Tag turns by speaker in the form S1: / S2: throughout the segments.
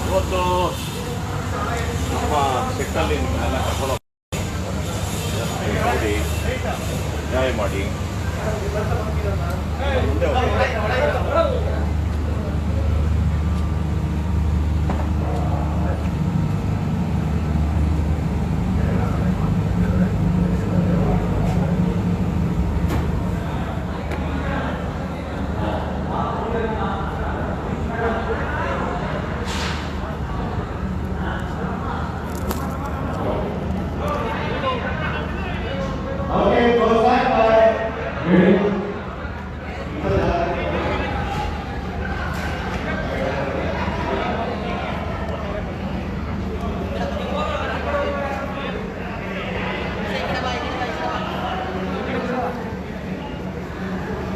S1: ಇವತ್ತು ನಮ್ಮ ಸೆಟ್ಟಲ್ಲಿ ನಿಮ್ಮನ್ನೆಲ್ಲ ಕರ್ಕೊಂಡು ನೋಡಿ ನ್ಯಾಯ ಮಾಡಿ ಮುಂದೆ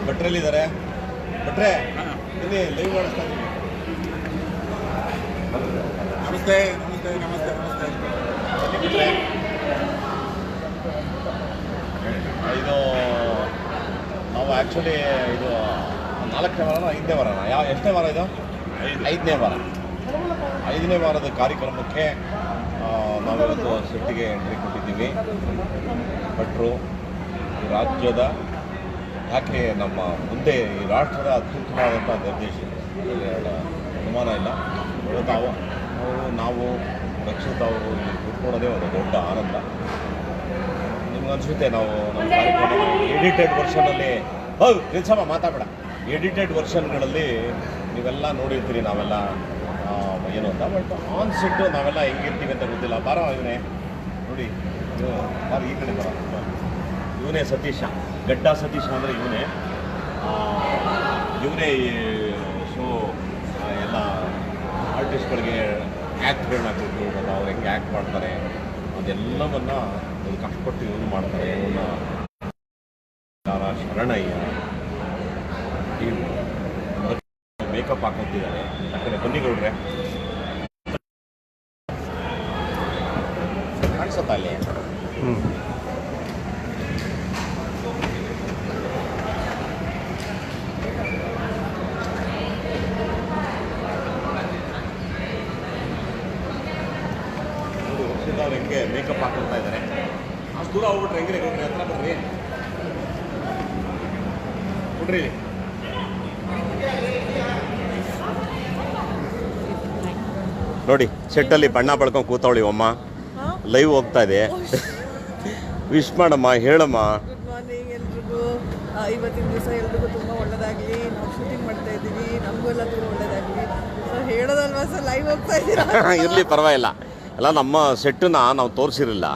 S1: ಭಟ್ರಲ್ಲಿದ್ದಾರೆ. ಭಟ್ರೆ ಇಲ್ಲಿ ಲೈವ್ ಮಾಡಿಸ್ತಾ ಇದ್ದೀನಿ. ನಮಸ್ತೆ ನಮಸ್ತೆ ನಮಸ್ತೆ ನಮಸ್ತೆ. ಭಟ್ರೆ ಇದು ನಾವು ಆ್ಯಕ್ಚುಲಿ ಇದು 4ನೇ ವಾರನ 5ನೇ ವಾರನ ಎಷ್ಟನೇ ವಾರ ಇದು? 5ನೇ ವಾರ. 5ನೇ ವಾರದ ಕಾರ್ಯಕ್ರಮಕ್ಕೆ ನಾವಿವತ್ತು ಸೆಟ್ಟಿಗೆ ಎಂಟ್ರಿ ಕೊಟ್ಟಿದ್ದೀವಿ. ಭಟ್ರು ಈ ರಾಜ್ಯದ ಯಾಕೆ ನಮ್ಮ ಮುಂದೆ ಈ ರಾಷ್ಟ್ರದ ಅತ್ಯುತ್ತಮವಾದಂಥ ನಿರ್ದೇಶ ಅನುಮಾನ ಇಲ್ಲ. ಇವತ್ತು ನಾವು ರಕ್ಷಿತ್ ಅವರು ಇಲ್ಲಿ ಕೂತ್ಕೊಳ್ಳೋದೇ ಒಂದು ದೊಡ್ಡ ಆನಂದ. ನಿಮ್ಗನ್ಸುತ್ತೆ ನಾವು ನಮ್ಮ ಕಾರ್ಯಕ್ರಮ ಎಡಿಟೆಡ್ ವರ್ಷನಲ್ಲಿ ಹೌದು ಕೆಲಸಮ್ಮ ಮಾತಾಡ ಎಡಿಟೆಡ್ ವರ್ಷನ್ಗಳಲ್ಲಿ ನೀವೆಲ್ಲ ನೋಡಿರ್ತೀರಿ ನಾವೆಲ್ಲ ಏನು ಅಂತ. ಬಟ್ ಆನ್ ಸೆಟ್ಟು ನಾವೆಲ್ಲ ಹೆಂಗಿರ್ತೀವಿ ಅಂತ ಗೊತ್ತಿಲ್ಲ. ಬಾರೋ ಇವನೇ ನೋಡಿ, ಬಾರ ಈ ಕಡೆ ಬರ. ಇವನೇ ಸತೀಶ, ಗಡ್ಡ ಸತೀಶ ಅಂದರೆ ಇವನೇ ಶೋ ಎಲ್ಲ ಆರ್ಟಿಸ್ಟ್ಗಳಿಗೆ ಆ್ಯಕ್ಟ್ಗಳನ್ನ ಕೊಟ್ಟು ಮತ್ತು ಅವ್ರು ಹೆಂಗೆ ಆ್ಯಕ್ಟ್ ಮಾಡ್ತಾರೆ ಅದೆಲ್ಲವನ್ನು ಒಂದು ಕಷ್ಟಪಟ್ಟು ಇವನು ಮಾಡ್ತಾರೆ. ಇವನ್ನ ಶರಣಯ್ಯ ಇವು ಮೇಕಪ್ ಹಾಕೊತಿದ್ದಾರೆ. ಯಾಕಂದರೆ ಬನ್ನಿಗೌಡ್ರೆ ಕಾಣಿಸುತ್ತಾ ಅಲ್ಲಿ? ಅವ್ರು ಹೆಂಗೆ ಮೇಕಪ್ ಹಾಕೊಳ್ತಾ ಇದ್ದಾರೆ. ಅಷ್ಟು ದೂರ ಹೋಗ್ಬಿಟ್ರೆ ಹೆಂಗೆ ಕೊಡ್ರಿ, ಹತ್ರ ಬರ್ರಿ ಕೊಡ್ರಿ. ನೋಡಿ ಸೆಟ್ಟಲ್ಲಿ ಬಣ್ಣ ಬಳ್ಕೊಂಡು ಕೂತವಳಿ ಅಮ್ಮ. ಲೈವ್ ಹೋಗ್ತಾ ಇದೆ. ವಿಶ್ ಮಾಡಮ್ಮ, ಹೇಳಮ್ಮ.
S2: ಗುಡ್ ಮಾರ್ನಿಂಗ್ ಎಲ್ರಿಗೂ. ಇವತ್ತಿನ ದಿವಸ ಎಲ್ರಿಗೂ ತುಂಬ ಒಳ್ಳೆಯದಾಗಲಿ. ನಾವು ಶೂಟಿಂಗ್ ಮಾಡ್ತಾ ಇದ್ದೀವಿ, ನಮಗೂ ಎಲ್ಲ ತುಂಬ ಒಳ್ಳೆಯದಾಗಲಿ. ಸೊ ಹೇಳೋದಲ್ವಾ ಸರ್, ಲೈವ್ ಹೋಗ್ತಾ ಇದ್ದೀರಾ?
S1: ಇರಲಿ ಪರವಾಗಿಲ್ಲ. ಎಲ್ಲ ನಮ್ಮ ಸೆಟ್ಟನ್ನ ನಾವು ತೋರಿಸಿರಲಿಲ್ಲ.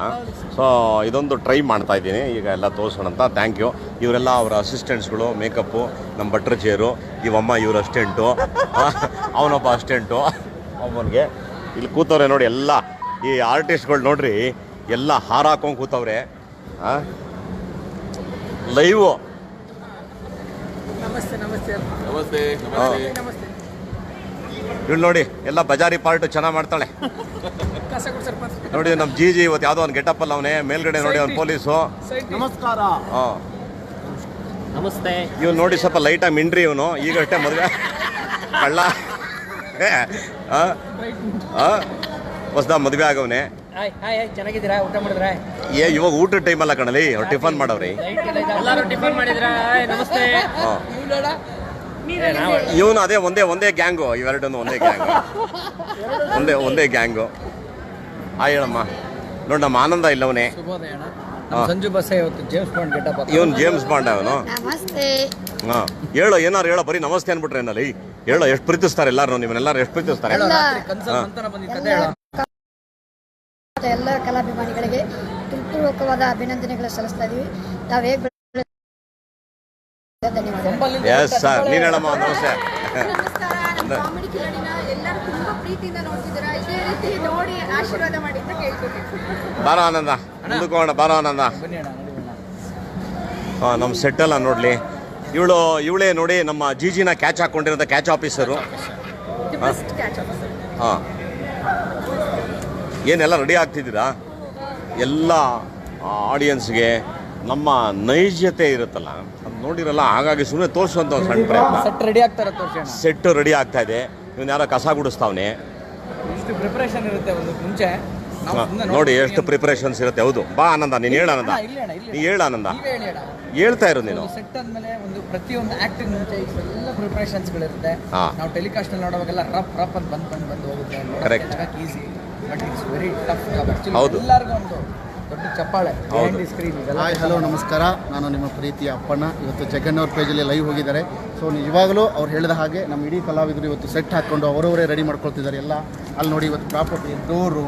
S1: ಸೊ ಇದೊಂದು ಟ್ರೈ ಮಾಡ್ತಾ ಇದ್ದೀನಿ ಈಗ ಎಲ್ಲ ತೋರಿಸೋಣ ಅಂತ. Thank you. ಇವರೆಲ್ಲ ಅವರ ಅಸಿಸ್ಟೆಂಟ್ಸ್ಗಳು, ಮೇಕಪ್ಪು, ನಮ್ಮ ಭಟ್ರ ಚೇರು, ಇವಮ್ಮ ಇವ್ರ ಅಸ್ಟೆಂಟು, ಅವನೊಬ್ಬ ಅಸ್ಟೆಂಟು ಅವನಿಗೆ. ಇಲ್ಲಿ ಕೂತವ್ರೆ ನೋಡಿ ಎಲ್ಲ ಈ ಆರ್ಟಿಸ್ಟ್ಗಳು ನೋಡ್ರಿ, ಎಲ್ಲ ಹಾರ ಹಾಕೊಂಡು ಕೂತವ್ರೆ. ಲೈವು.
S2: ನಮಸ್ತೆ ನಮಸ್ತೆ
S3: ನಮಸ್ತೆ
S2: ನಮಸ್ತೆ.
S1: ಇವಳು ನೋಡಿ ಎಲ್ಲ ಬಜಾರಿ ಪಾರ್ಟು ಚೆನ್ನಾಗಿ ಮಾಡ್ತಾಳೆ ನೋಡಿ. ನಮ್ಮ ಜಿ ಇವತ್ತು ಯಾವುದೋ ಒಂದು ಗೆಟಪ್ಪಲ್ಲಿ ಅವನೇ ಮೇಲ್ಗಡೆ ನೋಡಿ ಅವ್ನು ಪೊಲೀಸು.
S3: ನಮಸ್ಕಾರ.
S1: ಹಾಂ
S3: ನಮಸ್ತೆ.
S1: ಇವನು ನೋಡಿ ಸ್ವಲ್ಪ ಲೈಟಾಗಿ ಮಿಂಡ್ರಿ ಇವನು. ಈಗಷ್ಟೇ ಮದುವೆ ಕಳ್ಳ ಹೊಸದ ಮದುವೆ ಆಗವನೇ.
S3: ಚೆನ್ನಾಗಿದ್ದೀರಾ? ಊಟ ಮಾಡಿದ್ರ?
S1: ಇವಾಗ ಊಟದ ಟೈಮ್ ಅಲ್ಲ ಕಣಲಿ, ಅವ್ರು ಟಿಫನ್ ಮಾಡವ್ರಿ.
S3: ಎಲ್ಲರೂ ಟಿಫನ್ ಮಾಡಿದ್ರ? ನಮಸ್ತೆ.
S1: ಇವನು ಅದೇ ಒಂದೇ ಗ್ಯಾಂಗು, ಇವೆರಡನ್ನು ಒಂದೇ ಗ್ಯಾಂಗು, ಒಂದೇ ಗ್ಯಾಂಗು. ಹೇಳಮ್ಮ. ನೋಡಿ ನಮ್ಮ ಆನಂದ ಇಲ್ಲವನೇ.
S3: ಸಂಜು ಬಸ್ಸೆ ಇವತ್ತು ಜೇಮ್ಸ್ ಬಾಂಡ್ ಗೆಟಪ್.
S1: ಇವನು ಜೇಮ್ಸ್ ಬಾಂಡ್ ಅವನು.
S4: ನಮಸ್ತೆ.
S1: ಹಾಂ ಹೇಳೋ, ಏನಾರು ಹೇಳೋ, ಬರೀ ನಮಸ್ತೆ ಅನ್ಬಿಟ್ರೆ ಏನಲ್ಲಿ. ಹೇಳೋ, ಎಷ್ಟು ಪ್ರೀತಿಸ್ತಾರೆ ಎಲ್ಲರೂ, ನಿಮ್ಮನ್ನೆಲ್ಲರೂ ಎಷ್ಟು ಪ್ರೀತಿಸ್ತಾರೆ.
S4: ಎಲ್ಲ ಕಲಾಭಿಮಾನಿಗಳಿಗೆ ಹೃತ್ಪೂರ್ವಕವಾದ ಅಭಿನಂದನೆಗಳು ಸಲ್ಲಿಸ್ತಾ ಇದೀವಿ. ತಾವು ಹೇಗೆ ಧನ್ಯವಾದ.
S1: ಎಸ್ ಸರ್, ನೀನು ಹೇಳಮ್ಮ. ನಮಸ್ತೆ.
S5: ಕಾಮಿಡಿ ಕಿಲಾಡಿನ ಎಲ್ಲರೂ ತುಂಬಾ ಪ್ರೀತಿಯಿಂದ ನೋಡ್ತಿದ್ದೀರಾ. ಇದೇ ರೀತಿ ನೋಡಿ ಆಶೀರ್ವಾದ ಮಾಡಿ ಅಂತ ಕೇಳ್ಕೊತೀನಿ.
S1: ಬಾರೋ ಆನಂದ, ಮುಂದಕ್ಕೆ ಬಾರೋ ಆನಂದ. ಹಾಂ ನಮ್ಮ ಸೆಟ್ಟಲ್ಲ ನೋಡಲಿ. ಇವಳೇ ನೋಡಿ ನಮ್ಮ ಜಿಜಿನ ಕ್ಯಾಚ್ ಹಾಕ್ಕೊಂಡಿರೋಂಥ catch officer.
S5: First catch up sir.
S1: ಹಾಂ, ಏನೆಲ್ಲ ರೆಡಿ ಆಗ್ತಿದ್ದೀರಾ? ಎಲ್ಲ ಆಡಿಯನ್ಸ್ಗೆ ನಮ್ಮ ನೈಜತೆ ಇರುತ್ತಲ್ಲ ಅದು ನೋಡಿರಲ್ಲ, ಹಾಗಾಗಿ ಸುಮ್ಮನೆ ತೋರಿಸುವಂಥ ಒಂದು ಸಣ್ಣ ಪ್ರಯತ್ನ.
S3: ಸೆಟ್ ರೆಡಿ ಆಗ್ತಾರೆ ತೋರಿಸೋಣ.
S1: ಸೆಟ್ ರೆಡಿ ಆಗ್ತಾ ಇದೆ. ಇವನು ಯಾರೋ ಕಸ ಗುಡಿಸ್ತಾವನೆ.
S3: ಇಷ್ಟು ಪ್ರಿಪರೇಷನ್ ಇರುತ್ತೆ ಒಂದು ಮುಂಚೆ. ನಾವು ಸುಮ್ನೆ
S1: ನೋಡಿ ಎಷ್ಟು ಪ್ರಿಪ್ರೇಷನ್ಸ್ ಇರುತ್ತೆ. ಹೌದು, ಬಾ ಆನಂದ, ನೀನು ಹೇಳ ಆನಂದ, ನೀ ಹೇಳ ಆನಂದ,
S3: ನೀವೇ ಹೇಳಿ ಅಣ್ಣ.
S1: ಹೇಳ್ತಾ ಇರು ನೀನು.
S3: ಸೆಟ್ ಆದ್ಮೇಲೆ ಒಂದು ಪ್ರತಿಯೊಂದು ಆಕ್ಟಿಂಗ್ ಮುಂಚೆ ಇಷ್ಟೆಲ್ಲ ಪ್ರಿಪರೇಷನ್ಸ್ಗಳಿರುತ್ತೆ.
S1: ಹಾ.
S3: ನಾವು ಟೆಲಿಕಾಸ್ಟ್ ಅಲ್ಲಿ ನೋಡುವಾಗೆಲ್ಲ ರಫ್ ರಫ್ ಅಂತ ಬಂದು ಹೋಗುತ್ತೆ.
S1: Correct.
S3: Easy but it's very tough job.
S1: ಹೌದು.
S3: ಎಲ್ಲರಿಗೂ ಒಂದು ದೊಡ್ಡ ಚಪ್ಪಾಳೆ ಸ್ಕ್ರೀನ್.
S6: ಹಾಯ್, ಹಲೋ, ನಮಸ್ಕಾರ. ನಾನು ನಿಮ್ಮ ಪ್ರೀತಿಯ ಅಪ್ಪಣ್ಣ. ಇವತ್ತು ಜಗನ್ನವ್ರ ಪೇಜಲ್ಲಿ ಲೈವ್ ಹೋಗಿದ್ದಾರೆ. ಸೊ ನಿಜವಾಗಲೂ ಅವ್ರು ಹೇಳಿದ ಹಾಗೆ ನಮ್ಮ ಇಡೀ ಕಲಾವಿದರು ಇವತ್ತು ಸೆಟ್ ಹಾಕ್ಕೊಂಡು ಅವರವರೇ ರೆಡಿ ಮಾಡ್ಕೊಳ್ತಿದ್ದಾರೆ ಎಲ್ಲ. ಅಲ್ಲಿ ನೋಡಿ ಇವತ್ತು ಪ್ರಾಪರ್ಟಿ ಡೋರು,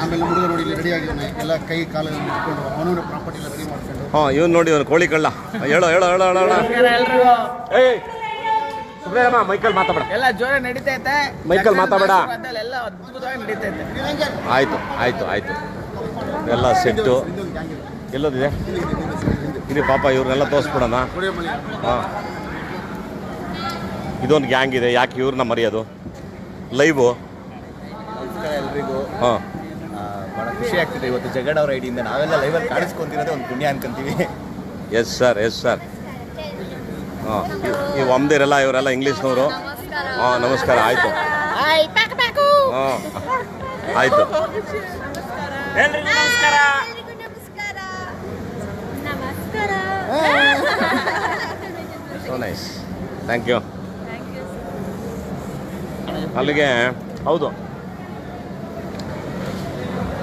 S6: ಆಮೇಲೆ ಹುಡುಗ ನೋಡಿ ಇಲ್ಲಿ ರೆಡಿ ಆಗಿದ್ದಾನೆ, ಎಲ್ಲ ಕೈ ಕಾಲಲ್ಲಿ ಇಟ್ಕೊಂಡು ಅವನವರ ಪ್ರಾಪರ್ಟಿ ಎಲ್ಲ ರೆಡಿ ಮಾಡ್ಕೊಂಡು.
S1: ಹಾಂ, ಇವನು ನೋಡಿ ಇವನು ಕೋಳಿ ಕಳ್ಳ. ಹೇಳೋ ಹೇಳೋ ಹೇಳೋ ಹೇಳೋ. ಏಯ್ ಸುಬ್ರಹ್ಮ, ಮೈಕಲ್ ಮಾತಾಡ.
S3: ಎಲ್ಲ ಜೋರ ನಡೀತೈತೆ.
S1: ಮೈಕಲ್ ಮಾತಾಡ.
S3: ಎಲ್ಲ ಅದ್ಭುತವಾಗಿ ನಡೀತೈತೆ.
S1: ಆಯಿತು ಆಯಿತು ಆಯಿತು. ಎಲ್ಲ ಸೆಟ್ಟು ಎಲ್ಲದಿದೆ ಇಲ್ಲಿ ಪಾಪ, ಇವ್ರನ್ನೆಲ್ಲ ತೋರಿಸ್ಬಿಡೋಣ. ಹಾಂ, ಇದೊಂದು ಗ್ಯಾಂಗ್ ಇದೆ. ಯಾಕೆ ಇವ್ರನ್ನ ಮರೆಯೋದು? ಲೈವು.
S7: ಎಲ್ರಿಗೂ
S1: ಹಾಂ,
S7: ಭಾಳ ಖುಷಿ ಆಗ್ತಿದೆ. ಇವತ್ತು ಜಗಡ್ ಅವ್ರ ಐಡಿಯಿಂದ ನಾವೆಲ್ಲ ಲೈವಲ್ಲಿ ಕಾಣಿಸ್ಕೊಂತಿರೋದೇ ಒಂದು ಪುಣ್ಯ ಅನ್ಕೊಂತೀವಿ.
S1: Yes sir, yes sir. ಹಾಂ, ಈ ಒಮ್ದಿರೆಲ್ಲ ಇವರೆಲ್ಲ ಇಂಗ್ಲೀಷ್ನವರು. ಹಾಂ, ನಮಸ್ಕಾರ. ಆಯಿತು. ಹಾಂ, ಆಯಿತು.
S5: ಎಲ್ರಿಗೂ ನಮಸ್ಕಾರ.
S1: So nice, thank you. ಅಲ್ಲಿಗೆ ಹೌದು,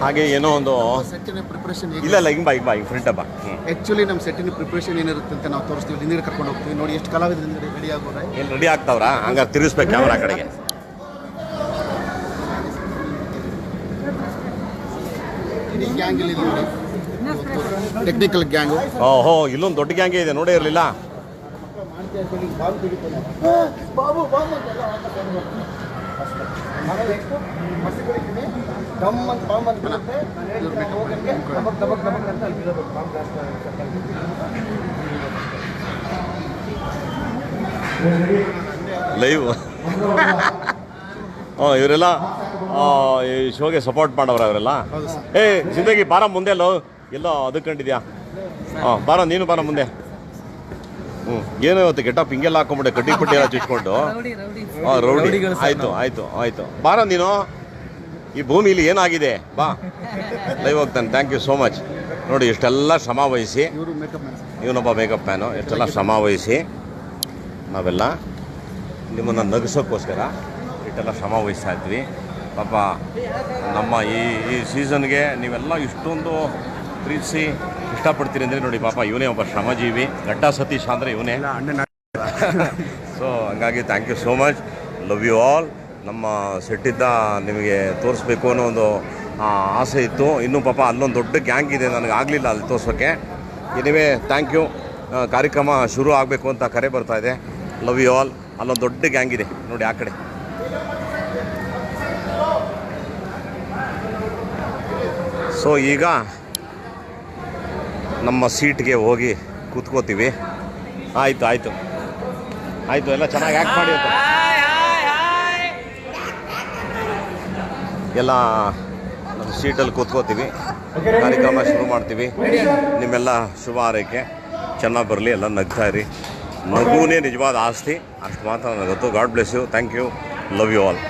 S1: ಹಾಗೆ ಏನೋ ಒಂದು
S6: ಸೆಟ್ಟಿನ ಪ್ರಿಪ್ರೇಷನ್
S1: ಇಲ್ಲ ಇಲ್ಲ, ಹಿಂಗೆ ಬಾ ಹಿಂಗೆ ಫ್ರಂಟ್ ಬಾ.
S6: ಆ್ಯಕ್ಚುಲಿ ನಮ್ಮ ಸೆಟ್ಟಿನ ಪ್ರಿಪ್ರೇಷನ್ ಏನಿರುತ್ತೆ ಅಂತ ನಾವು ತೋರಿಸ್ತೀವಿ. ಹಿಂದಿನ ಕರ್ಕೊಂಡು ಹೋಗ್ತೀವಿ. ನೋಡಿ ಎಷ್ಟು ಕಲಾವಿದರಿಂದ ರೆಡಿ ಆಗೋರೆ.
S1: ಏನು ರೆಡಿ ಆಗ್ತಾವ್ರಾ? ಹಂಗಾರೆ ತಿರುಗಿಸ್ಬೇಕು ಕ್ಯಾಮ್ರಾ ಕಡೆಗೆ.
S6: ಇಡೀ ಗ್ಯಾಂಗ್ ಇಲ್ಲಿ ನೋಡಿ, ಟೆಕ್ನಿಕಲ್ ಗ್ಯಾಂಗು.
S1: ಓಹೋ, ಇಲ್ಲೊಂದು ದೊಡ್ಡ ಗ್ಯಾಂಗೇ ಇದೆ, ನೋಡೇ ಇರಲಿಲ್ಲ. ಲೈವ್. ಹಾಂ, ಇವರೆಲ್ಲ ಈ ಶೋಗೆ ಸಪೋರ್ಟ್ ಮಾಡೋರು ಅವರೆಲ್ಲ. ಏ ಜಿಂದಗಿ ಬಾರ ಮುಂದೆ ಅಲ್ಲೋ, ಎಲ್ಲೋ ಅದಕ್ಕೆ ಕಂಡಿದ್ಯಾ? ಹಾಂ, ಬಾರ ನೀನು, ಬಾರ ಮುಂದೆ. ಏನೋ ಇವತ್ತು ಗೆಟಪ್ ಹಿಂಗೆಲ್ಲ ಹಾಕೊಂಬಿಟ್ಟೆ, ಕಡ್ಡಿ ಪಟ್ಟಿ ಎಲ್ಲ ಚುಚ್ಕೊಂಡು. ಹಾಂ, ರೌಡಿ. ಆಯಿತು ಆಯಿತು ಆಯಿತು, ಬಾರ ನೀನು. ಈ ಭೂಮಿಲಿ ಏನಾಗಿದೆ, ಬಾ ಲೈವ್ ಹೋಗ್ತಾನೆ. Thank you so much. ನೋಡಿ ಇಷ್ಟೆಲ್ಲ ಶ್ರಮ ವಹಿಸಿ,
S6: ಇವರು ಮೇಕಪ್ ಮ್ಯಾನ್.
S1: ಇವನೊಬ್ಬ ಮೇಕಪ್ ಮ್ಯಾನು. ಎಷ್ಟೆಲ್ಲ ಶ್ರಮ ವಹಿಸಿ ನಾವೆಲ್ಲ ನಿಮ್ಮನ್ನು ನಗಿಸೋಕ್ಕೋಸ್ಕರ ಇಷ್ಟೆಲ್ಲ ಶ್ರಮ ವಹಿಸ್ತಾ ಇದ್ವಿ. ಪಾಪ ನಮ್ಮ ಈ ಸೀಸನ್ಗೆ ನೀವೆಲ್ಲ ಇಷ್ಟೊಂದು ಪ್ರೀತಿಸಿ ಇಷ್ಟಪಡ್ತೀರಿ ಅಂದರೆ ನೋಡಿ, ಪಾಪ ಇವನೇ ಒಬ್ಬ ಶ್ರಮಜೀವಿ. ಗಡ್ಡ ಸತೀಶ್ ಅಂದರೆ ಇವನೇ. ಸೊ ಹಂಗಾಗಿ thank you so much, love you all. ನಮ್ಮ ಸೆಟ್ಟಿದ್ದ ನಿಮಗೆ ತೋರಿಸ್ಬೇಕು ಅನ್ನೋ ಒಂದು ಆಸೆ ಇತ್ತು. ಇನ್ನೂ ಪಾಪ ಅಲ್ಲೊಂದು ದೊಡ್ಡ ಗ್ಯಾಂಗ್ ಇದೆ, ನನಗೆ ಆಗಲಿಲ್ಲ ಅಲ್ಲಿ ತೋರ್ಸೋಕ್ಕೆ. Anyway thank you. ಕಾರ್ಯಕ್ರಮ ಶುರು ಆಗಬೇಕು ಅಂತ ಕರೆ ಬರ್ತಾ ಇದೆ. Love you all. ಅಲ್ಲೊಂದು ದೊಡ್ಡ ಗ್ಯಾಂಗ್ ಇದೆ ನೋಡಿ ಆ ಕಡೆ. ಸೊ ಈಗ ನಮ್ಮ ಸೀಟ್ಗೆ ಹೋಗಿ ಕೂತ್ಕೋತೀವಿ. ಆಯಿತು ಆಯಿತು ಆಯಿತು, ಎಲ್ಲ ಚೆನ್ನಾಗಿ ಆ್ಯಕ್ಟ್ ಮಾಡಿ ಅಂತ ಎಲ್ಲ ನಮ್ಮ ಸೀಟಲ್ಲಿ ಕೂತ್ಕೋತೀವಿ. ಕಾರ್ಯಕ್ರಮ ಶುರು ಮಾಡ್ತೀವಿ. ನಿಮ್ಮೆಲ್ಲ ಶುಭ ಹಾರೈಕೆ ಚೆನ್ನಾಗಿ ಬರಲಿ. ಎಲ್ಲ ನಗ್ತಾ ಇರಿ. ನಗುನೇ ನಿಜವಾದ ಆಸ್ತಿ, ಅಷ್ಟು ಮಾತ್ರ ನನಗೆ ಗೊತ್ತು. God bless you. Thank you. Love you all.